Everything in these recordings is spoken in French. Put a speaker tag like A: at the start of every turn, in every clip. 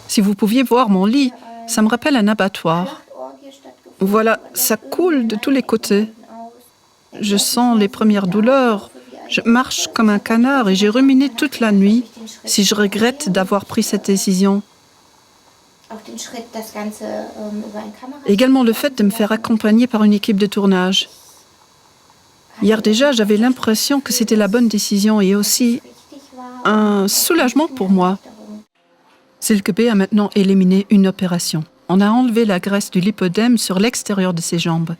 A: Si vous pouviez voir mon lit, ça me rappelle un abattoir. Voilà, ça coule de tous les côtés. Je sens les premières douleurs. Je marche comme un canard et j'ai ruminé toute la nuit si je regrette d'avoir pris cette décision. Également le fait de me faire accompagner par une équipe de tournage. Hier déjà, j'avais l'impression que c'était la bonne décision et aussi un soulagement pour moi. Silke B a maintenant éliminé une opération. On a enlevé la graisse du lipœdème sur l'extérieur de ses jambes.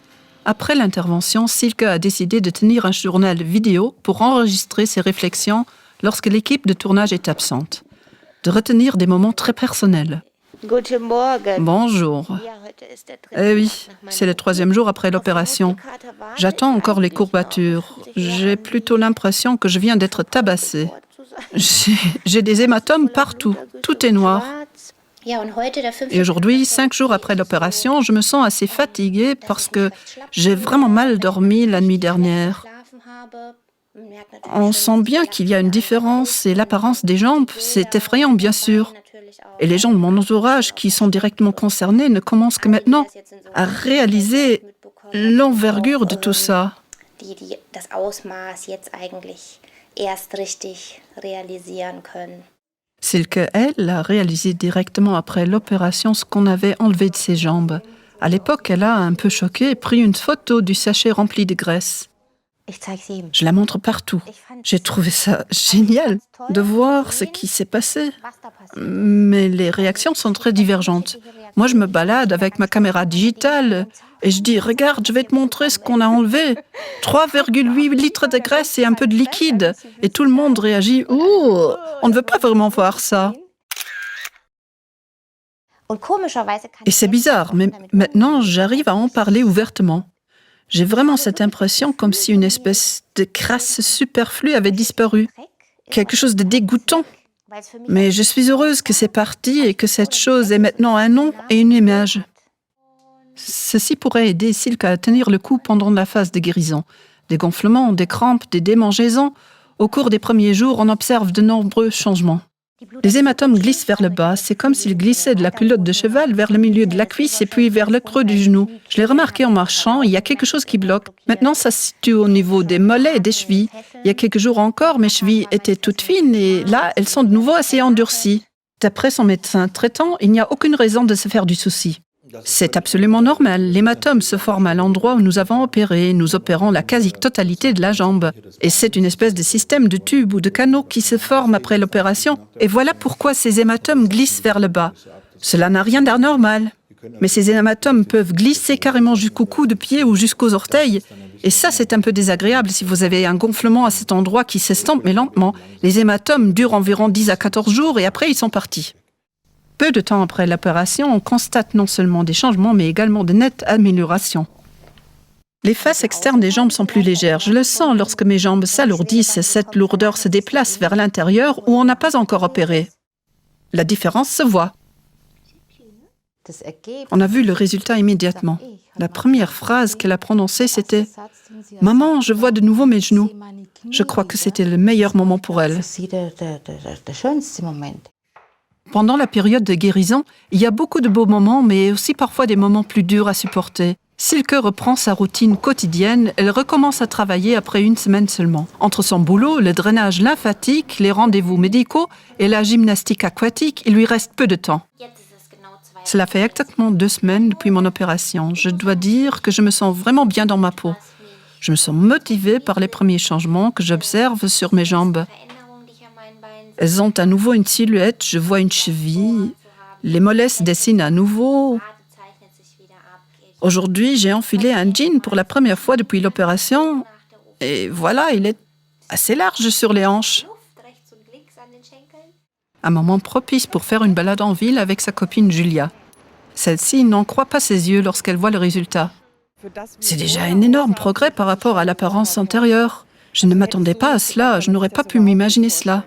A: Après l'intervention, Silke a décidé de tenir un journal vidéo pour enregistrer ses réflexions lorsque l'équipe de tournage est absente. De retenir des moments très personnels. Bonjour. Eh oui, c'est le 3e jour après l'opération. J'attends encore les courbatures. J'ai plutôt l'impression que je viens d'être tabassée. J'ai des hématomes partout. Tout est noir. Et aujourd'hui, 5 jours après l'opération, je me sens assez fatiguée parce que j'ai vraiment mal dormi la nuit dernière. On sent bien qu'il y a une différence et l'apparence des jambes, c'est effrayant bien sûr. Et les gens de mon entourage qui sont directement concernés ne commencent que maintenant à réaliser l'envergure de tout ça. Silke, elle, a réalisé directement après l'opération ce qu'on avait enlevé de ses jambes. À l'époque, elle a, un peu choquée, pris une photo du sachet rempli de graisse. Je la montre partout. J'ai trouvé ça génial de voir ce qui s'est passé. Mais les réactions sont très divergentes. Moi, je me balade avec ma caméra digitale et je dis « Regarde, je vais te montrer ce qu'on a enlevé. 3,8 litres de graisse et un peu de liquide. » Et tout le monde réagit « Oh, on ne veut pas vraiment voir ça. » Et c'est bizarre, mais maintenant, j'arrive à en parler ouvertement. J'ai vraiment cette impression comme si une espèce de crasse superflue avait disparu. Quelque chose de dégoûtant. Mais je suis heureuse que c'est parti et que cette chose ait maintenant un nom et une image. Ceci pourrait aider Silke à tenir le coup pendant la phase de guérison. Des gonflements, des crampes, des démangeaisons. Au cours des premiers jours, on observe de nombreux changements. Les hématomes glissent vers le bas, c'est comme s'ils glissaient de la culotte de cheval vers le milieu de la cuisse et puis vers le creux du genou. Je l'ai remarqué en marchant, il y a quelque chose qui bloque. Maintenant, ça se situe au niveau des mollets et des chevilles. Il y a quelques jours encore, mes chevilles étaient toutes fines et là, elles sont de nouveau assez endurcies. D'après son médecin traitant, il n'y a aucune raison de se faire du souci. C'est absolument normal. L'hématome se forme à l'endroit où nous avons opéré. Nous opérons la quasi-totalité de la jambe. Et c'est une espèce de système de tubes ou de canaux qui se forme après l'opération. Et voilà pourquoi ces hématomes glissent vers le bas. Cela n'a rien d'anormal. Mais ces hématomes peuvent glisser carrément jusqu'au cou de pied ou jusqu'aux orteils. Et ça, c'est un peu désagréable si vous avez un gonflement à cet endroit qui s'estompe, mais lentement. Les hématomes durent environ 10 à 14 jours et après, ils sont partis. Peu de temps après l'opération, on constate non seulement des changements, mais également de nettes améliorations. Les faces externes des jambes sont plus légères. Je le sens lorsque mes jambes s'alourdissent et cette lourdeur se déplace vers l'intérieur où on n'a pas encore opéré. La différence se voit. On a vu le résultat immédiatement. La première phrase qu'elle a prononcée, c'était « Maman, je vois de nouveau mes genoux ». Je crois que c'était le meilleur moment pour elle. Pendant la période de guérison, il y a beaucoup de beaux moments, mais aussi parfois des moments plus durs à supporter. Silke reprend sa routine quotidienne, elle recommence à travailler après 1 semaine seulement. Entre son boulot, le drainage lymphatique, les rendez-vous médicaux et la gymnastique aquatique, il lui reste peu de temps. Cela fait exactement 2 semaines depuis mon opération. Je dois dire que je me sens vraiment bien dans ma peau. Je me sens motivée par les premiers changements que j'observe sur mes jambes. Elles ont à nouveau une silhouette, je vois une cheville, les mollets se dessinent à nouveau. Aujourd'hui, j'ai enfilé un jean pour la première fois depuis l'opération et voilà, il est assez large sur les hanches. Un moment propice pour faire une balade en ville avec sa copine Julia. Celle-ci n'en croit pas ses yeux lorsqu'elle voit le résultat. C'est déjà un énorme progrès par rapport à l'apparence antérieure. Je ne m'attendais pas à cela, je n'aurais pas pu m'imaginer cela.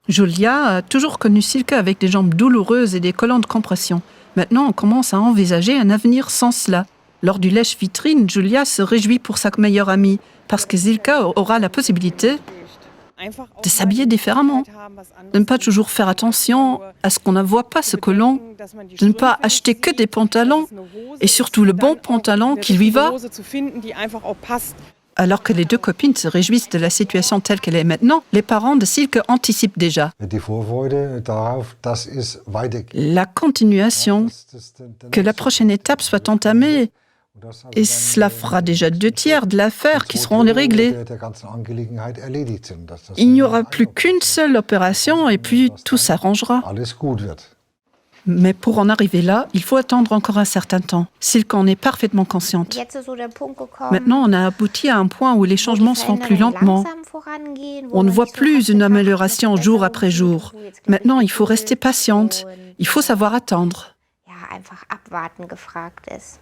A: Julia a toujours connu Silke avec des jambes douloureuses et des collants de compression. Maintenant, on commence à envisager un avenir sans cela. Lors du lèche-vitrine, Julia se réjouit pour sa meilleure amie, parce que Silke aura la possibilité de s'habiller différemment, de ne pas toujours faire attention à ce qu'on ne voit pas ce collant, de ne pas acheter que des pantalons et surtout le bon pantalon qui lui va. Alors que les deux copines se réjouissent de la situation telle qu'elle est maintenant, les parents de Silke anticipent déjà. La continuation, que la prochaine étape soit entamée, et cela fera déjà 2/3 de l'affaire qui seront réglées. Il n'y aura plus qu'une seule opération et puis tout s'arrangera. Mais pour en arriver là, il faut attendre encore un certain temps. Silke en est parfaitement consciente. Maintenant, on a abouti à un point où les changements se font plus lentement. On ne voit plus une amélioration jour après jour. Maintenant, il faut rester patiente. Il faut savoir attendre.
B: Einfach abwarten gefragt ist.